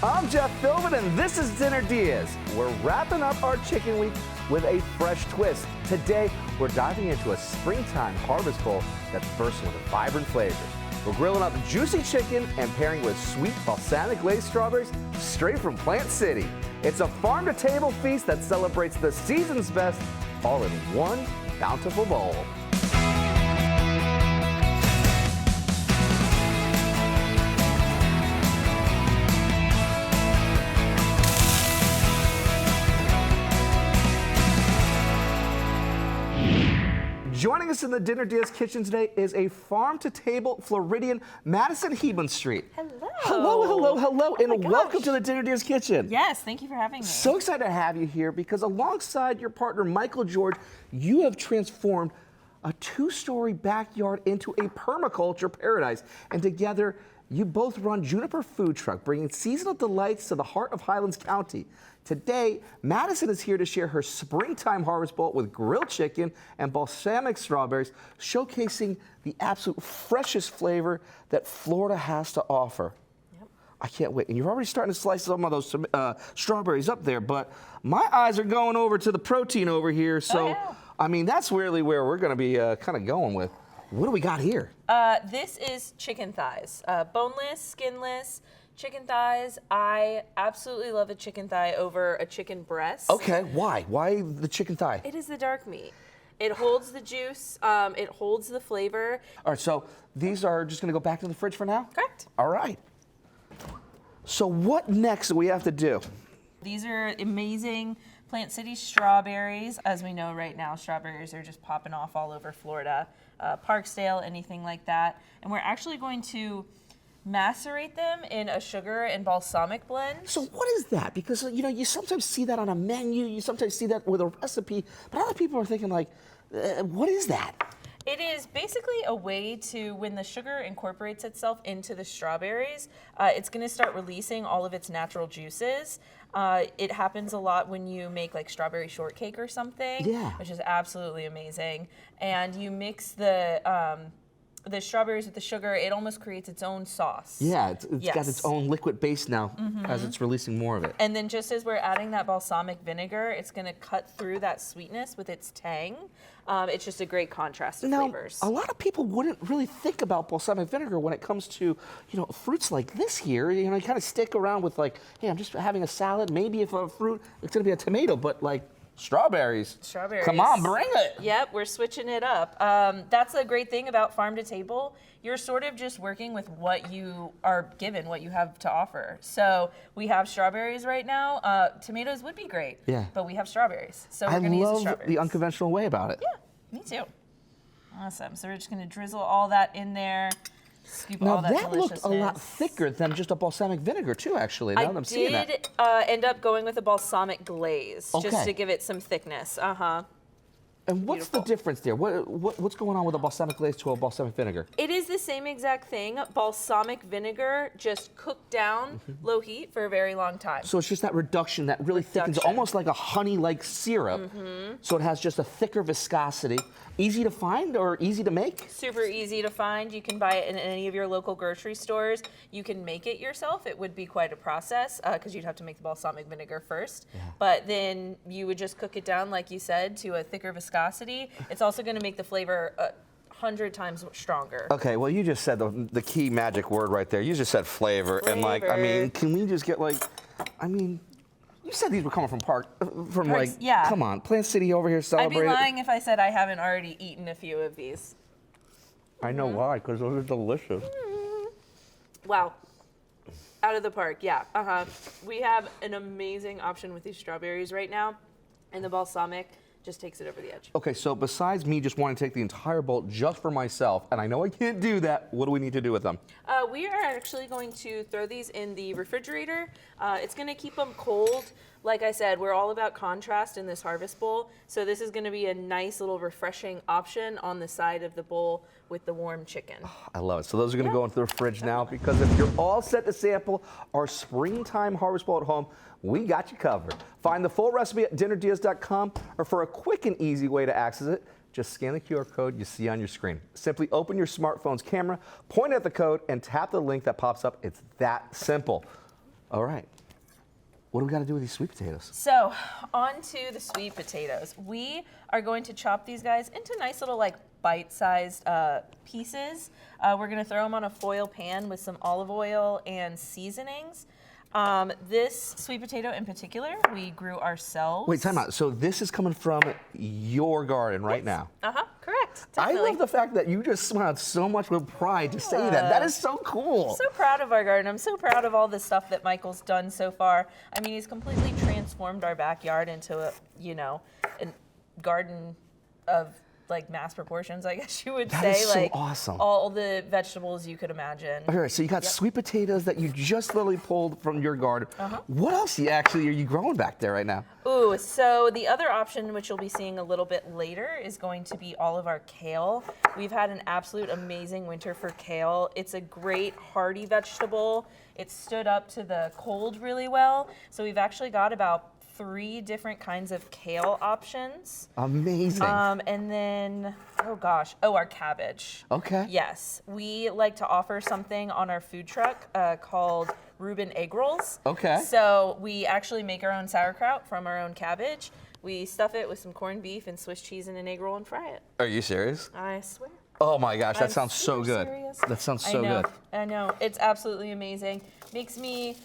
I'm Jeff Philbin, and this is Dinner DeeAs. We're wrapping up our chicken week with a fresh twist. Today, we're diving into a springtime harvest bowl that's bursting with vibrant flavors. We're grilling up juicy chicken and pairing with sweet balsamic glazed strawberries straight from Plant City. It's a farm-to-table feast that celebrates the season's best, all in one bountiful bowl. Joining us in the Dinner DeeAs kitchen today is a farm-to-table Floridian, Madison Hebron Street. Hello. And welcome to the Dinner DeeAs kitchen. Yes, thank you for having me. So excited to have you here because alongside your partner, Michael George, you have transformed a two-story backyard into a permaculture paradise. And together, you both run Juniper Food Truck, bringing seasonal delights to the heart of Highlands County. Today, Madison is here to share her springtime harvest bowl with grilled chicken and balsamic strawberries, showcasing the absolute freshest flavor that Florida has to offer. Yep. I can't wait. And you're already starting to slice some of those strawberries up there, but my eyes are going over to the protein over here. So, I mean, that's really where we're going to be kind of going with. What do we got here? This is chicken thighs, boneless, skinless. Chicken thighs. I absolutely love a chicken thigh over a chicken breast. Okay, why? Why the chicken thigh? It is the dark meat. It holds the juice, it holds the flavor. All right, so these are just gonna go back to the fridge for now? Correct. All right. So what next do we have to do? These are amazing Plant City strawberries. As we know right now, strawberries are just popping off all over Florida. Parksdale, anything like that. And we're actually going to macerate them in a sugar and balsamic blend. So what is that? Because you sometimes see that on a menu, you sometimes see that with a recipe, but other people are thinking like, what is that? It is basically a way to, when the sugar incorporates itself into the strawberries, it's gonna start releasing all of its natural juices. It happens a lot when you make like strawberry shortcake or something, which is absolutely amazing. And you mix the strawberries with the sugar, it almost creates its own sauce. Yeah, it's got its own liquid base now as it's releasing more of it. And then just as we're adding that balsamic vinegar, it's gonna cut through that sweetness with its tang. It's just a great contrast of flavors. A lot of people wouldn't really think about balsamic vinegar when it comes to, fruits like this here. You kind of stick around with like, hey, I'm just having a salad. Maybe if a fruit, it's gonna be a tomato, but like, strawberries. Come on, bring it. Yep, we're switching it up. That's a great thing about farm to table. You're sort of just working with what you are given, what you have to offer. So we have strawberries right now. Tomatoes would be great, but we have strawberries. So we're going to use the strawberries. I love the unconventional way about it. Yeah, me too. Awesome. So we're just going to drizzle all that in there. Scoop now all that looked a lot thicker than just a balsamic vinegar too, actually. Now that I'm seeing that. I did end up going with a balsamic glaze just to give it some thickness. And what's the difference there? What's going on with a balsamic glaze to a balsamic vinegar? It is the same exact thing. Balsamic vinegar just cooked down low heat for a very long time. So it's just that reduction that really thickens, almost like a honey-like syrup. So it has just a thicker viscosity. Easy to find or easy to make? Super easy to find. You can buy it in any of your local grocery stores. You can make it yourself. It would be quite a process because you'd have to make the balsamic vinegar first. But then you would just cook it down, like you said, to a thicker viscosity. It's also going to make the flavor 100 times stronger. Okay, well, you just said the key magic word right there. You just said flavor. And like, I mean, can we just get like, you said these were coming from Parks, come on, Plant City over here celebrating. I'd be lying if I said I haven't already eaten a few of these. I know why, because those are delicious. Wow. Out of the park, yeah. We have an amazing option with these strawberries right now, and the balsamic just takes it over the edge. Okay, so besides me just wanting to take the entire bowl just for myself, and I know I can't do that, what do we need to do with them? We are actually going to throw these in the refrigerator. It's going to keep them cold. Like I said, we're all about contrast in this harvest bowl, so this is going to be a nice little refreshing option on the side of the bowl with the warm chicken. I love it. So those are going to go into the fridge now, because if you're all set to sample our springtime harvest bowl at home, we got you covered. Find the full recipe at dinnerdeas.com, or for a quick and easy way to access it, just scan the QR code you see on your screen. Simply open your smartphone's camera, point at the code, and tap the link that pops up. It's that simple. All right. What do we got to do with these sweet potatoes? So, on to the sweet potatoes. We are going to chop these guys into nice little like bite-sized pieces. We're going to throw them on a foil pan with some olive oil and seasonings. This sweet potato in particular, we grew ourselves. Wait, time out. So this is coming from your garden right now? Correct. I Definitely. love the fact that you just smiled so much with pride to say that. That is so cool. So proud of our garden. I'm so proud of all the stuff that Michael's done so far. I mean, he's completely transformed our backyard into a, a garden of like mass proportions, I guess you would say. That is so like awesome. All the vegetables you could imagine. All right, so you got sweet potatoes that you just literally pulled from your garden. What else are you growing back there right now? Ooh, so the other option, which you'll be seeing a little bit later, is going to be all of our kale. We've had an absolute amazing winter for kale. It's a great hardy vegetable. It stood up to the cold really well. So we've actually got about 3 different kinds of kale options. Amazing. And then, our cabbage. Okay. Yes, we like to offer something on our food truck called Reuben egg rolls. Okay. So we actually make our own sauerkraut from our own cabbage. We stuff it with some corned beef and Swiss cheese in an egg roll and fry it. Are you serious? I swear. Oh my gosh, that I'm sounds so super good. serious. That sounds so good. I know. It's absolutely amazing. Makes me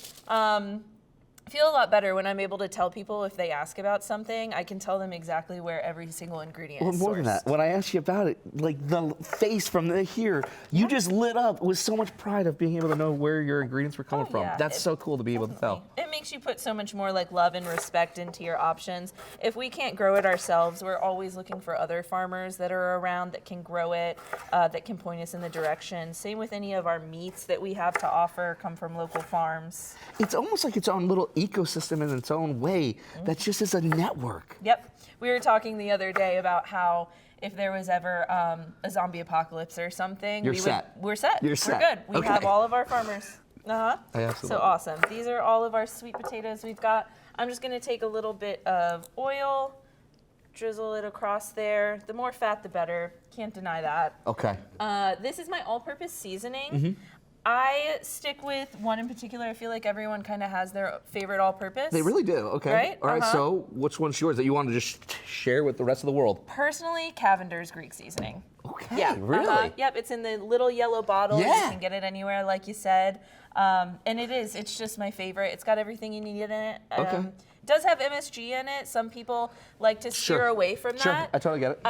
feel a lot better when I'm able to tell people if they ask about something. I can tell them exactly where every single ingredient is sourced. Well, more than that, when I asked you about it, like the face from here, you just lit up with so much pride of being able to know where your ingredients were coming from. Yeah. That's so cool to be able to tell. It makes you put so much more like love and respect into your options. If we can't grow it ourselves, we're always looking for other farmers that are around that can grow it, that can point us in the direction. Same with any of our meats that we have to offer come from local farms. It's almost like its own little ecosystem in its own way that just is a network. Yep. We were talking the other day about how if there was ever a zombie apocalypse or something, we're set. We're set. You're set. We're good. We Okay. have all of our farmers. I absolutely. So awesome. These are all of our sweet potatoes we've got. I'm just going to take a little bit of oil, drizzle it across there. The more fat, the better. Can't deny that. Okay. This is my all-purpose seasoning. I stick with one in particular. I feel like everyone kind of has their favorite all-purpose. They really do. Okay. Right? All right. So, which one's yours that you want to just share with the rest of the world? Personally, Cavender's Greek seasoning. Okay. Yeah. Really? Yep. It's in the little yellow bottle. Yeah. You can get it anywhere, like you said. And it's just my favorite. It's got everything you need in it. Okay. It does have MSG in it. Some people like to steer away from Sure. that. I totally get it.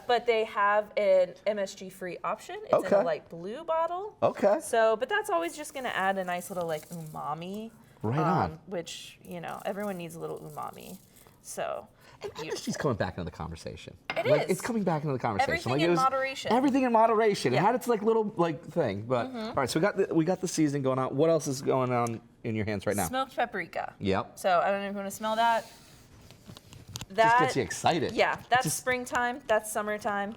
But they have an MSG-free option. It's in Okay. a light blue bottle. Okay. So, but that's always just going to add a nice little like umami. Right on. Which, everyone needs a little umami. So. And MSG's coming back into the conversation. It like, is. It's coming back into the conversation. Everything like, in it was, moderation. Everything in moderation. Yeah. It had its like little thing. But all right, so we got the seasoning going on. What else is going on in your hands right now? Smoked paprika. Yep. So I don't know if you want to smell that. Just gets you excited. Yeah, that's Just springtime. That's summertime.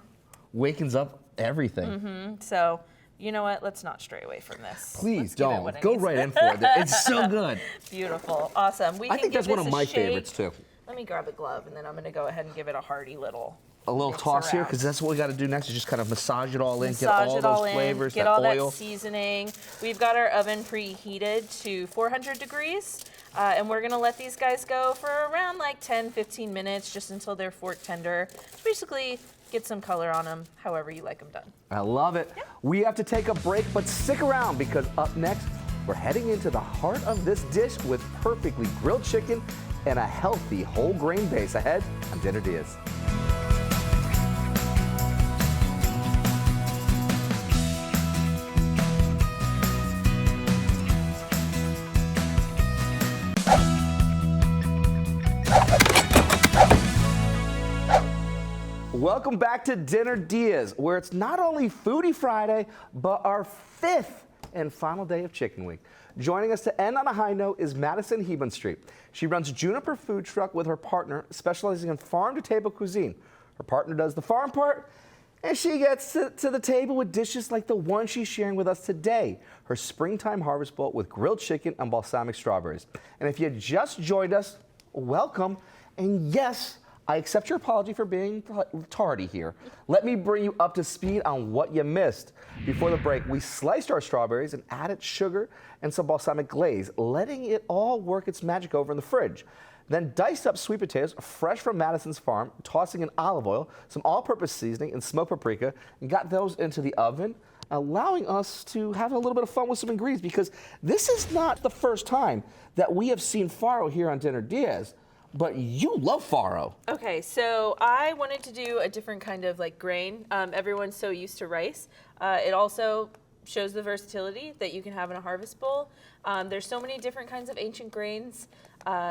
wakens up everything. So you know what? Let's not stray away from this. Please Let's give it don't. what it Go needs. right in for it. It's so good. Beautiful. Awesome. I think that's one of my favorites too. Let me grab a glove and then I'm going to go ahead and give it a hearty little A little mix toss here, around. because that's what we got to do next is just kind of massage it all in, get Massage all it all those in, flavors, get that all oil. that seasoning. We've got our oven preheated to 400 degrees, and we're gonna let these guys go for around like 10-15 minutes, just until they're fork tender. Basically, get some color on them, however you like them done. I love it. Yeah. We have to take a break, but stick around because up next, we're heading into the heart of this dish with perfectly grilled chicken and a healthy whole grain base ahead on Dinner DeeAs. Welcome back to Dinner DeeAs, where it's not only Foodie Friday, but our 5th and final day of Chicken Week. Joining us to end on a high note is Madison Hebenstreet. She runs Juniper Food Truck with her partner, specializing in farm-to-table cuisine. Her partner does the farm part, and she gets to the table with dishes like the one she's sharing with us today, her Springtime Harvest Bowl with grilled chicken and balsamic strawberries. And if you just joined us, welcome. And yes, I accept your apology for being tardy here. Let me bring you up to speed on what you missed. Before the break, we sliced our strawberries and added sugar and some balsamic glaze, letting it all work its magic over in the fridge. Then diced up sweet potatoes, fresh from Madison's farm, tossing in olive oil, some all-purpose seasoning, and smoked paprika, and got those into the oven, allowing us to have a little bit of fun with some ingredients, because this is not the first time that we have seen farro here on Dinner Diaz. But you love farro. Okay, so I wanted to do a different kind of like grain. Everyone's so used to rice. It also shows the versatility that you can have in a harvest bowl. There's so many different kinds of ancient grains.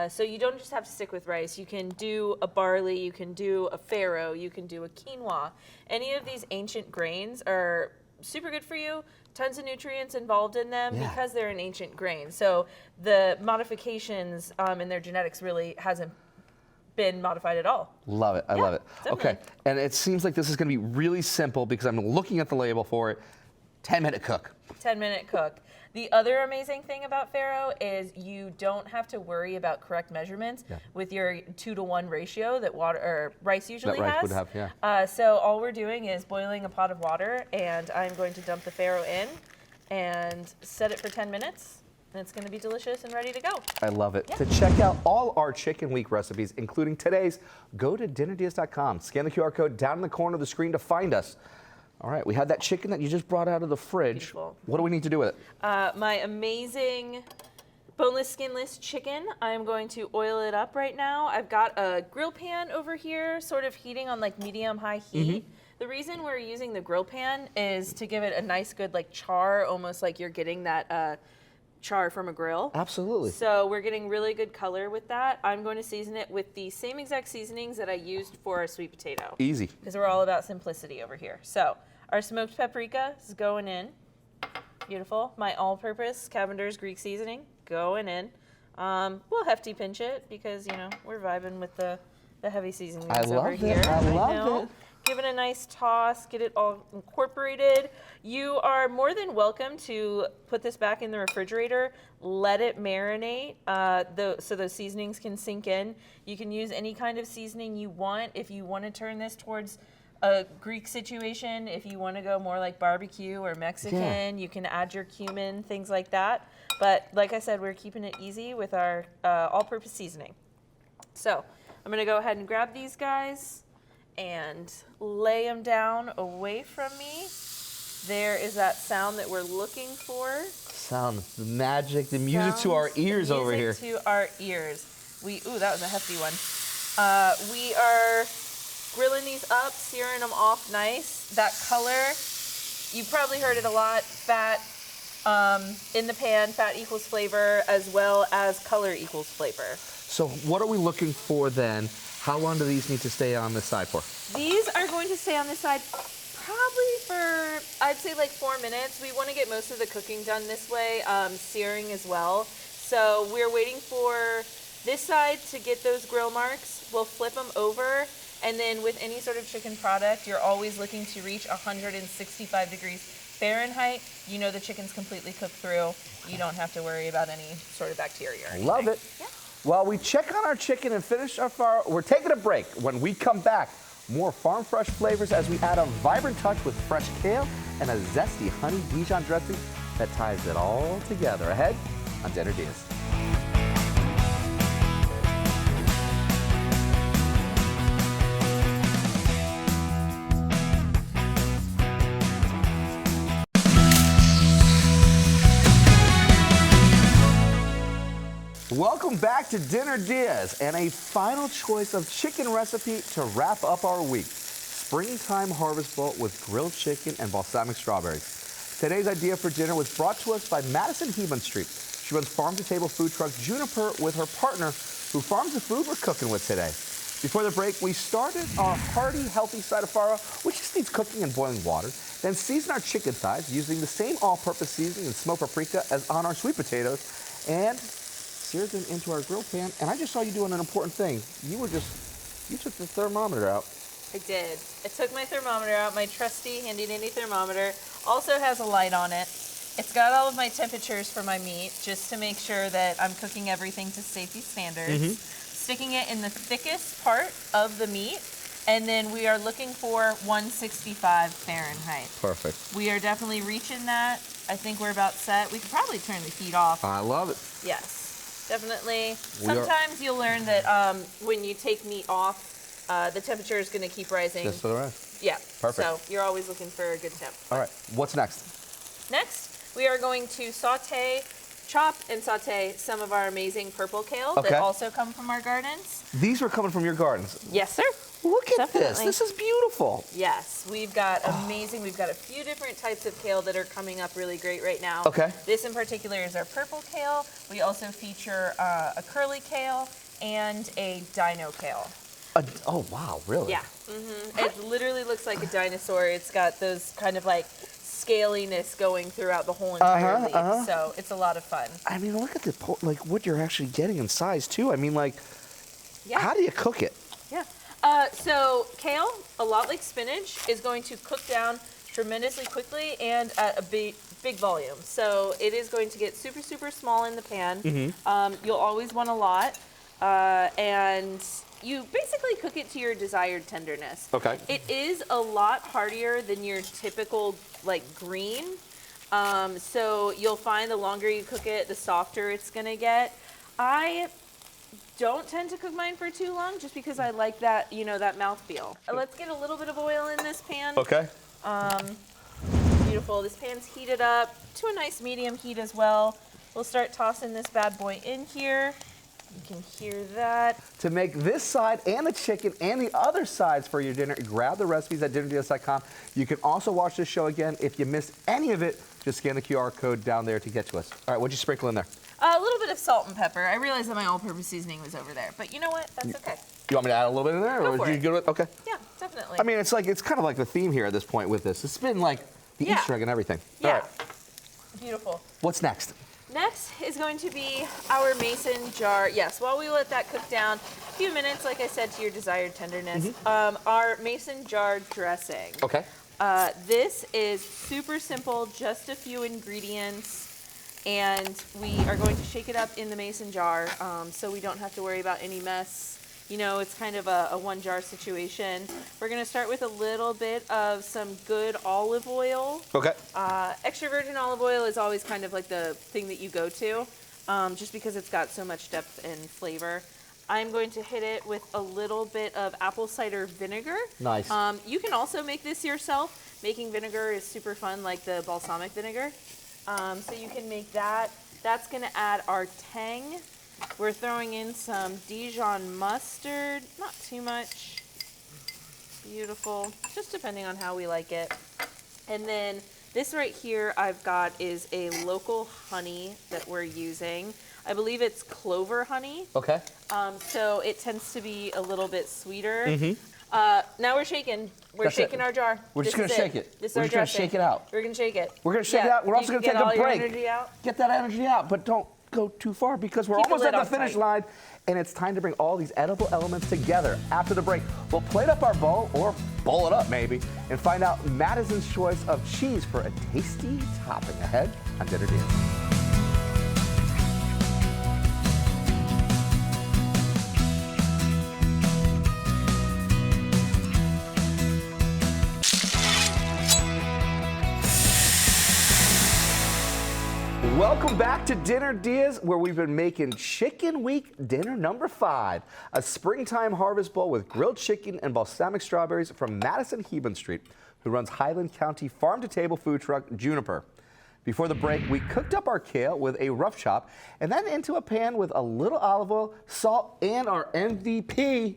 So you don't just have to stick with rice. You can do a barley, you can do a farro, you can do a quinoa. Any of these ancient grains are super good for you. Tons of nutrients involved in them because they're an ancient grain. So the modifications in their genetics really hasn't been modified at all. Love it. I love it. Definitely. Okay. And it seems like this is going to be really simple because I'm looking at the label for it. 10-minute cook. 10-minute cook. The other amazing thing about farro is you don't have to worry about correct measurements with your 2-to-1 ratio that water or rice usually rice has. would have, So all we're doing is boiling a pot of water, and I'm going to dump the farro in and set it for 10 minutes. And it's going to be delicious and ready to go. I love it. To check out all our Chicken Week recipes, including today's, go to dinnerdiaz.com. Scan the QR code down in the corner of the screen to find us. All right, we had that chicken that you just brought out of the fridge. Beautiful. What do we need to do with it? My amazing boneless, skinless chicken. I'm going to oil it up right now. I've got a grill pan over here, sort of heating on like medium-high heat. The reason we're using the grill pan is to give it a nice, good like char, almost like you're getting that char from a grill. Absolutely. So we're getting really good color with that. I'm going to season it with the same exact seasonings that I used for our sweet potato. Easy. Because we're all about simplicity over here. So our smoked paprika is going in. Beautiful. My all-purpose Cavender's Greek seasoning going in. We'll hefty pinch it because, you know, we're vibing with the heavy seasonings over here. I love it. Give it a nice toss, get it all incorporated. You are more than welcome to put this back in the refrigerator, let it marinate so those seasonings can sink in. You can use any kind of seasoning you want. If you want to turn this towards a Greek situation, if you want to go more like barbecue or Mexican, you can add your cumin, things like that. But like I said, we're keeping it easy with our all-purpose seasoning. So I'm going to go ahead and grab these guys and lay them down away from me. There is that sound that we're looking for. Sound, the magic, the music to our ears over here. Music to our ears. Ooh, that was a hefty one. We are grilling these up, searing them off nice. That color, you probably heard it a lot. Fat in the pan, fat equals flavor, as well as color equals flavor. So what are we looking for then? How long do these need to stay on this side for? These are going to stay on this side probably for, I'd say like 4 minutes. We want to get most of the cooking done this way, searing as well. So we're waiting for this side to get those grill marks. We'll flip them over. And then with any sort of chicken product, you're always looking to reach 165 degrees Fahrenheit. You know the chicken's completely cooked through. You don't have to worry about any sort of bacteria or anything. Love it. Yeah. While we check on our chicken and finish our farro, we're taking a break. When we come back, more farm fresh flavors as we add a vibrant touch with fresh kale and a zesty honey Dijon dressing that ties it all together. Ahead on Dinner Diaz. Welcome back to Dinner Diaz and a final choice of chicken recipe to wrap up our week. Springtime harvest bowl with grilled chicken and balsamic strawberries. Today's idea for dinner was brought to us by Madison Hebron Street. She runs farm-to-table food truck Juniper with her partner who farms the food we're cooking with today. Before the break, we started our hearty, healthy side of farro, which just needs cooking and boiling water. Then season our chicken thighs using the same all-purpose seasoning and smoked paprika as on our sweet potatoes. And seared them into our grill pan, and I just saw you doing an important thing. You took the thermometer out. I did. I took my thermometer out, my trusty handy dandy thermometer. Also has a light on it. It's got all of my temperatures for my meat, just to make sure that I'm cooking everything to safety standards. sticking it in the thickest part of the meat, and then we are looking for 165 Fahrenheit. Perfect. We are definitely reaching that. I think we're about set. We could probably turn the heat off. I love it. Yes, definitely. Sometimes you'll learn that when you take meat off, the temperature is going to keep rising. Just for the rest. Yeah. Perfect. So you're always looking for a good temp. All right. What's next? Next, we are going to chop and saute some of our amazing purple kale that also come from our gardens. These are coming from your gardens. Yes, sir. Look at this. This is beautiful. Yes, we've got amazing. We've got a few different types of kale that are coming up really great right now. Okay. This in particular is our purple kale. We also feature a curly kale and a dino kale. Oh, wow, really? Yeah. It literally looks like a dinosaur. It's got those kind of like scaliness going throughout the whole entire leaf. So it's a lot of fun. I mean, look at what you're actually getting in size, too. I mean, like, how do you cook it? Yeah. So kale, a lot like spinach, is going to cook down tremendously quickly and at a big volume. So it is going to get super, super small in the pan. You'll always want a lot. And you basically cook it to your desired tenderness. Okay. It is a lot heartier than your typical like green. So you'll find the longer you cook it, the softer it's gonna get. I don't tend to cook mine for too long just because I like that, that mouthfeel. Let's get a little bit of oil in this pan. Okay. Beautiful. This pan's heated up to a nice medium heat as well. We'll start tossing this bad boy in here. You can hear that. To make this side and the chicken and the other sides for your dinner, grab the recipes at dinnerdeals.com. You can also watch this show again. If you missed any of it, just scan the QR code down there to get to us. All right, what'd you sprinkle in there? A little bit of salt and pepper. I realized that my all-purpose seasoning was over there, but you know what? That's okay. You want me to add a little bit in there? Go for or it. you good? Okay. Yeah, definitely. I mean, it's kind of like the theme here at this point with this. It's been like the Easter egg and everything. Yeah. All right. Beautiful. What's next? Next is going to be our mason jar. Yes, while we let that cook down a few minutes, like I said, to your desired tenderness, our mason jar dressing. Okay. This is super simple, just a few ingredients, and we are going to shake it up in the mason jar so we don't have to worry about any mess. It's kind of a one jar situation. We're going to start with a little bit of some good olive oil. Okay. Extra virgin olive oil is always kind of like the thing that you go to, just because it's got so much depth and flavor. I'm going to hit it with a little bit of apple cider vinegar. Nice. You can also make this yourself. Making vinegar is super fun, like the balsamic vinegar. So you can make that. That's going to add our tang. We're throwing in some Dijon mustard, not too much. Beautiful, just depending on how we like it. And then this right here I've got is a local honey that we're using. I believe it's clover honey. Okay. So it tends to be a little bit sweeter. Now we're shaking. We're shaking our jar. We're just going to shake it. This is We're our just going to dressing. shake it out. We're going to shake it. We're going to shake it out. We're also going to take a break. Get all your energy out. Get that energy out, but don't go too far because we're Keep the almost lid at the on finish tight. line, and it's time to bring all these edible elements together. After the break, we'll plate up our bowl, or bowl it up maybe, and find out Madison's choice of cheese for a tasty topping ahead on Dinner Deals. Welcome back to Dinner Deals, where we've been making Chicken Week dinner number 5, a springtime harvest bowl with grilled chicken and balsamic strawberries from Madison Heben Street, who runs Highland County farm-to-table food truck Juniper. Before the break, we cooked up our kale with a rough chop and then into a pan with a little olive oil, salt, and our MVP,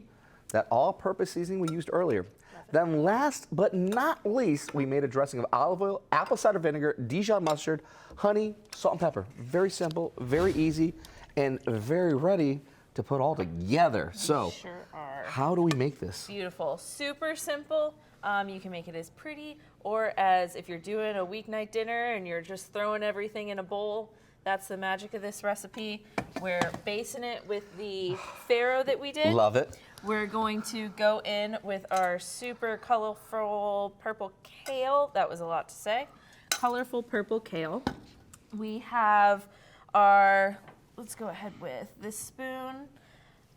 that all-purpose seasoning we used earlier. Then last but not least, we made a dressing of olive oil, apple cider vinegar, Dijon mustard, honey, salt, and pepper. Very simple, very easy, and very ready to put all together. So, Sure are. how do we make this? Beautiful. Super simple. You can make it as pretty or as if you're doing a weeknight dinner and you're just throwing everything in a bowl. That's the magic of this recipe. We're basing it with the farro that we did. Love it. We're going to go in with our super colorful purple kale. That was a lot to say. Colorful purple kale. We have our, let's go ahead with this spoon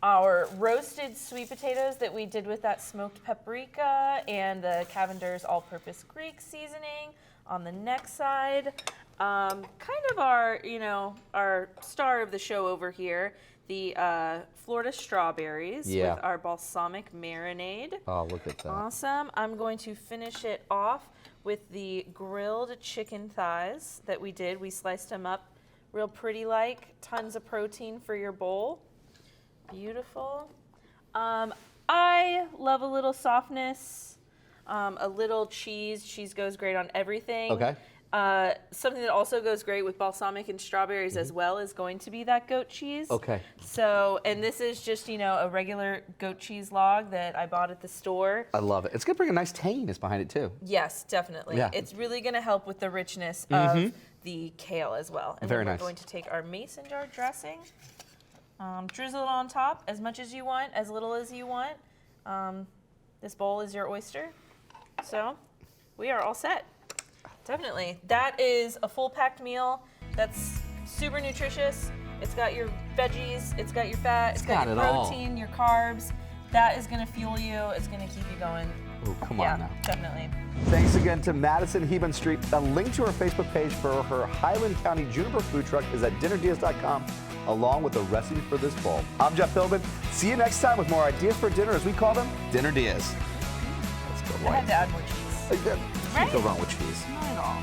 our roasted sweet potatoes that we did with that smoked paprika and the Cavender's all-purpose Greek seasoning on the next side. Kind of our, our star of the show over here, the Florida strawberries with our balsamic marinade. Oh, look at that. Awesome. I'm going to finish it off with the grilled chicken thighs that we did. We sliced them up real pretty like, tons of protein for your bowl. Beautiful. I love a little softness, a little cheese. Cheese goes great on everything. Okay. Something that also goes great with balsamic and strawberries as well is going to be that goat cheese. Okay. So, and this is just, a regular goat cheese log that I bought at the store. I love it. It's going to bring a nice tanginess behind it, too. Yes, definitely. Yeah. It's really going to help with the richness of the kale as well. And Very then we're nice. going to take our mason jar dressing, drizzle it on top as much as you want, as little as you want. This bowl is your oyster. So we are all set. Definitely. That is a full packed meal that's super nutritious. It's got your veggies, it's got your fat, it's got your protein, your carbs. That is going to fuel you. It's going to keep you going. Oh, come on now. Definitely. Thanks again to Madison Heben Street. A link to her Facebook page for her Highland County Juniper food truck is at dinnerdeas.com, along with the recipe for this bowl. I'm Jeff Philbin. See you next time with more ideas for dinner, as we call them, Dinner Dias. Let's go. I had to add more cheese. Can't go wrong with cheese. Not at all.